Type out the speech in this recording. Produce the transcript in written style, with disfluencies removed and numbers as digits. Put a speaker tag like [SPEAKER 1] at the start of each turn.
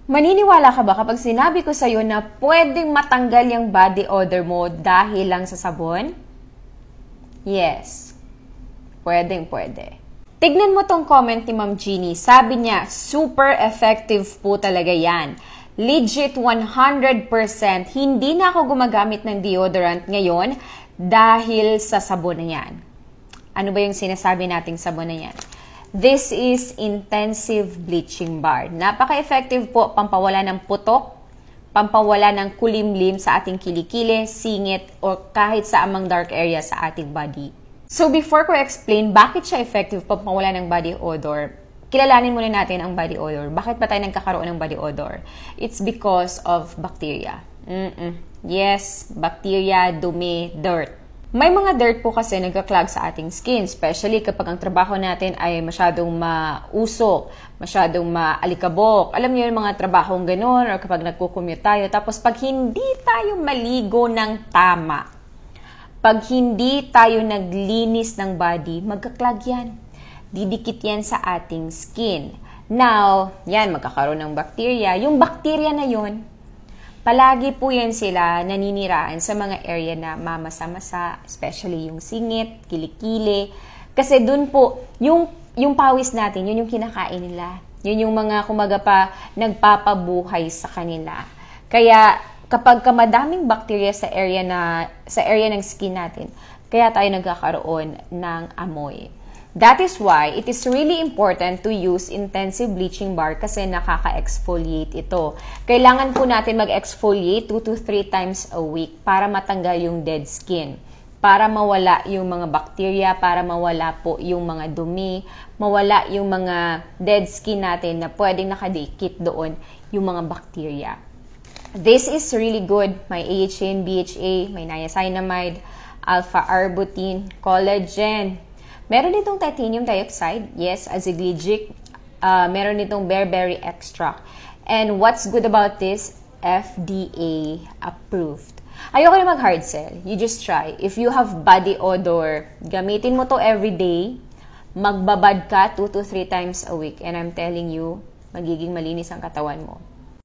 [SPEAKER 1] Maniniwala ka ba kapag sinabi ko sa'yo na pwedeng matanggal yung body odor mo dahil lang sa sabon? Yes. Pwede. Tignan mo tong comment ni Ma'am Jeannie. Sabi niya, super effective po talaga yan. Legit 100%, hindi na ako gumagamit ng deodorant ngayon dahil sa sabon na yan. Ano ba yung sinasabi nating sabon na yan? This is intensive bleaching bar. Napaka-effective po pampawala ng putok, pampawala ng kulimlim sa ating kilikili, singit, o kahit sa amang dark area sa ating body. So before ko explain bakit siya effective pampawala ng body odor, kilalanin muna natin ang body odor. Bakit ba tayo nagkakaroon ng body odor? It's because of bacteria. Yes, bacteria, dumi, dirt. May mga dirt po kasi nagka-clog sa ating skin, especially kapag ang trabaho natin ay masyadong mausok, masyadong maalikabok. Alam niyo yung mga trabahong ganun, or kapag nagko-commute tayo, tapos pag hindi tayo maligo ng tama, pag hindi tayo naglinis ng body, magka-clog yan. Didikit yan sa ating skin. Now, yan, magkakaroon ng bacteria. Yung bacteria na yun, palagi po yan sila naniniraan sa mga area na mamasa-masa, especially yung singit, kilikili. Kasi dun po, yung pawis natin, yun yung kinakain nila. Yun yung mga kumaga pa nagpapabuhay sa kanila. Kaya kapag madaming bacteria sa area ng skin natin, kaya tayo nagkakaroon ng amoy. That is why it is really important to use intensive bleaching bar kasi nakaka-exfoliate ito. Kailangan po natin mag-exfoliate 2 to 3 times a week para matanggal yung dead skin. Para mawala yung mga bacteria, para mawala po yung mga dumi, mawala yung mga dead skin natin na pwedeng nakadikit doon yung mga bacteria. This is really good. May AHA and BHA, may niacinamide, alpha-arbutin, collagen. Meron ditong titanium dioxide, yes, azigligic. Meron ditong bearberry extract. And what's good about this? FDA approved. Ayoko na mag-hard sell. You just try. If you have body odor, gamitin mo to every day. Magbabad ka 2 to 3 times a week. And I'm telling you, magiging malinis ang katawan mo.